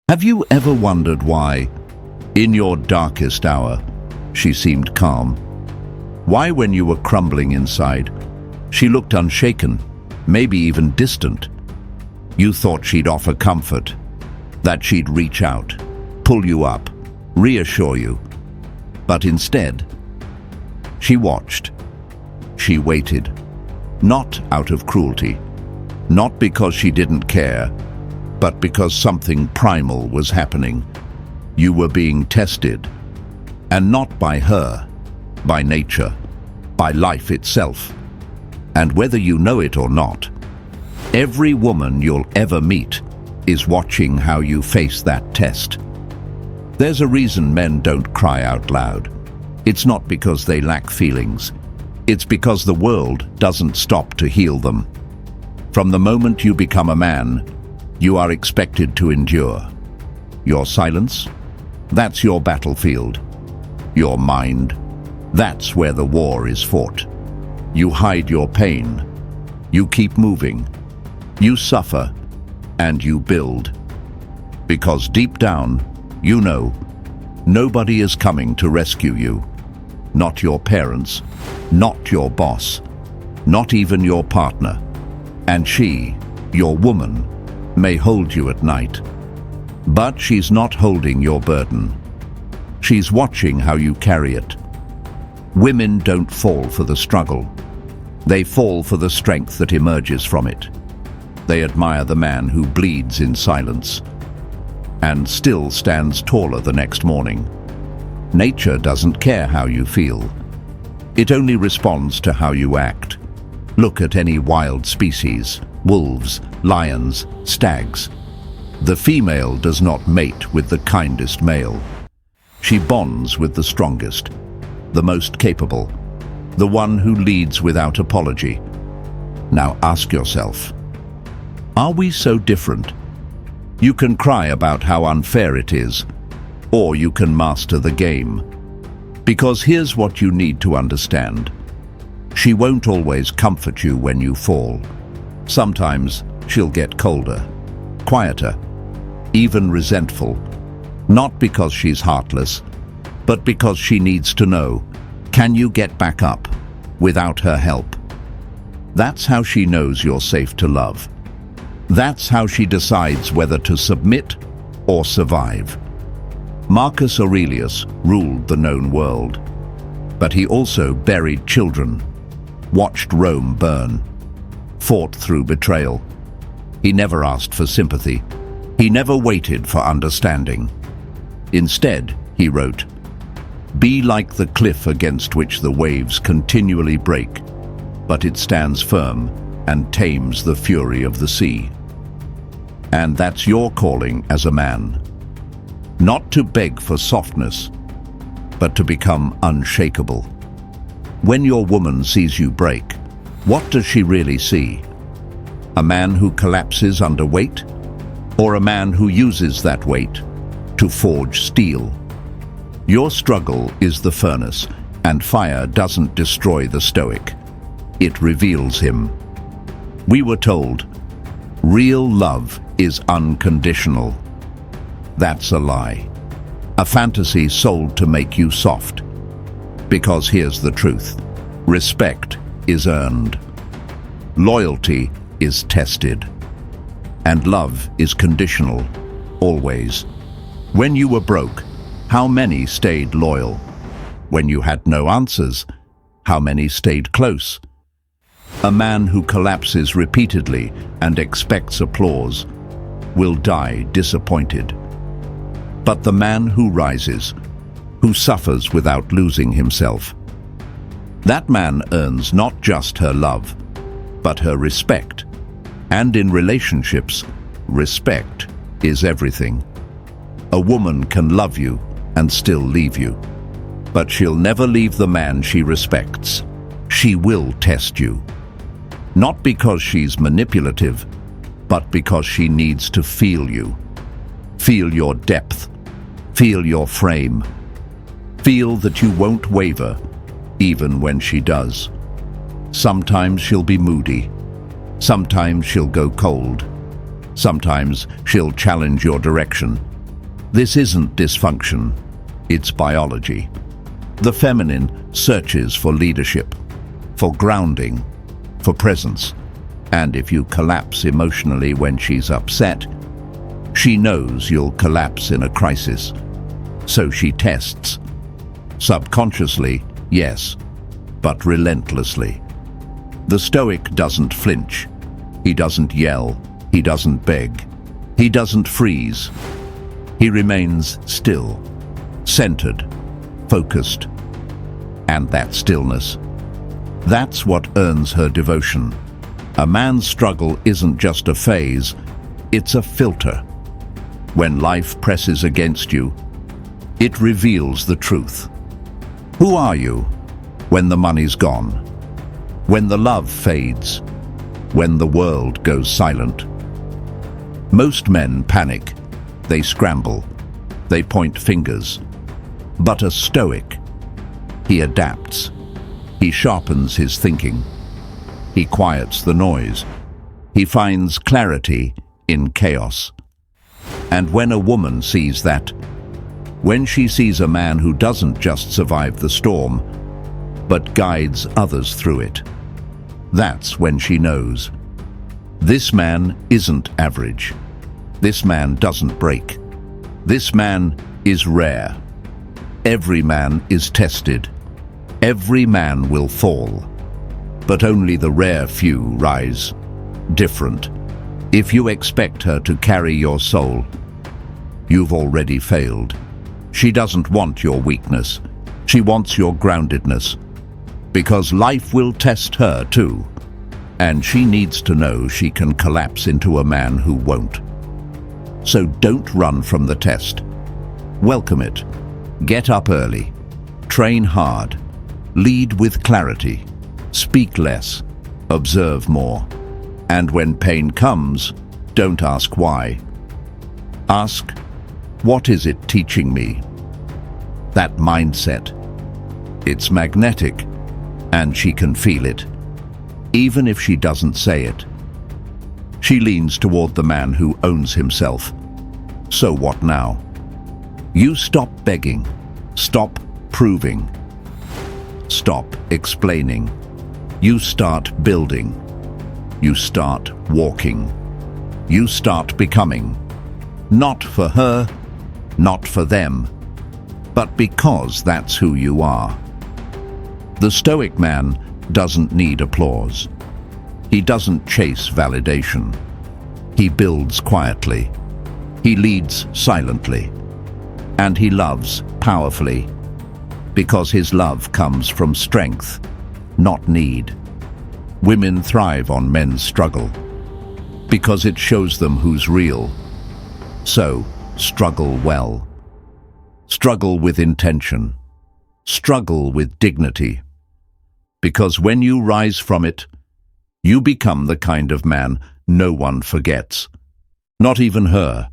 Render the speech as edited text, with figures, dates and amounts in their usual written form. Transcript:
Have you ever wondered why, in your darkest hour, she seemed calm? Why, when you were crumbling inside, she looked unshaken, maybe even distant? You thought she'd offer comfort, that she'd reach out, pull you up, reassure you. But instead, she watched. She waited, not out of cruelty, not because she didn't care, but because something primal was happening. You were being tested, and not by her, by nature, by life itself. And whether you know it or not, every woman you'll ever meet is watching how you face that test. There's a reason men don't cry out loud. It's not because they lack feelings. It's because the world doesn't stop to heal them. From the moment you become a man, you are expected to endure. Your silence? That's your battlefield. Your mind? That's where the war is fought. You hide your pain. You keep moving. You suffer. And you build. Because deep down, you know, nobody is coming to rescue you. Not your parents, not your boss, not even your partner. And she, your woman, may hold you at night. But she's not holding your burden. She's watching how you carry it. Women don't fall for the struggle. They fall for the strength that emerges from it. They admire the man who bleeds in silence and still stands taller the next morning. Nature doesn't care how you feel. It only responds to how you act. Look at any wild species, wolves, lions, stags. The female does not mate with the kindest male. She bonds with the strongest, the most capable, the one who leads without apology. Now ask yourself, are we so different? You can cry about how unfair it is, or you can master the game. Because here's what you need to understand. She won't always comfort you when you fall. Sometimes she'll get colder, quieter, even resentful. Not because she's heartless, but because she needs to know, can you get back up without her help? That's how she knows you're safe to love. That's how she decides whether to submit or survive. Marcus Aurelius ruled the known world, but he also buried children, watched Rome burn, fought through betrayal. He never asked for sympathy. He never waited for understanding. Instead, he wrote, "Be like the cliff against which the waves continually break, but it stands firm and tames the fury of the sea." And that's your calling as a man. Not to beg for softness, but to become unshakable. When your woman sees you break, what does she really see? A man who collapses under weight, or a man who uses that weight to forge steel? Your struggle is the furnace, and fire doesn't destroy the Stoic. It reveals him. We were told, real love is unconditional. That's a lie. A fantasy sold to make you soft. Because here's the truth. Respect is earned. Loyalty is tested. And love is conditional, always. When you were broke, how many stayed loyal? When you had no answers, how many stayed close? A man who collapses repeatedly and expects applause will die disappointed. But the man who rises, who suffers without losing himself, that man earns not just her love, but her respect. And in relationships, respect is everything. A woman can love you and still leave you, but she'll never leave the man she respects. She will test you. Not because she's manipulative, but because she needs to feel you. Feel your depth. Feel your frame. Feel that you won't waver, even when she does. Sometimes she'll be moody. Sometimes she'll go cold. Sometimes she'll challenge your direction. This isn't dysfunction, it's biology. The feminine searches for leadership, for grounding, for presence. And if you collapse emotionally when she's upset, she knows you'll collapse in a crisis. So she tests. Subconsciously, yes, but relentlessly. The Stoic doesn't flinch. He doesn't yell. He doesn't beg. He doesn't freeze. He remains still, centered, focused. And that stillness, that's what earns her devotion. A man's struggle isn't just a phase, it's a filter. When life presses against you, it reveals the truth. Who are you when the money's gone? When the love fades? When the world goes silent? Most men panic. They scramble. They point fingers. But a Stoic, he adapts. He sharpens his thinking. He quiets the noise. He finds clarity in chaos. And when a woman sees that, when she sees a man who doesn't just survive the storm, but guides others through it, that's when she knows. This man isn't average. This man doesn't break. This man is rare. Every man is tested. Every man will fall. But only the rare few rise. Different. If you expect her to carry your soul, you've already failed. She doesn't want your weakness. She wants your groundedness. Because life will test her too. And she needs to know she can collapse into a man who won't. So don't run from the test. Welcome it. Get up early. Train hard. Lead with clarity. Speak less. Observe more. And when pain comes, don't ask why. Ask, what is it teaching me? That mindset. It's magnetic, and she can feel it, even if she doesn't say it. She leans toward the man who owns himself. So what now? You stop begging. Stop proving. Stop explaining. You start building. You start walking. You start becoming. Not for her, not for them, but because that's who you are. The Stoic man doesn't need applause. He doesn't chase validation. He builds quietly. He leads silently. And he loves powerfully, because his love comes from strength, not need. Women thrive on men's struggle, because it shows them who's real. So, struggle well. Struggle with intention. Struggle with dignity. Because when you rise from it, you become the kind of man no one forgets. Not even her.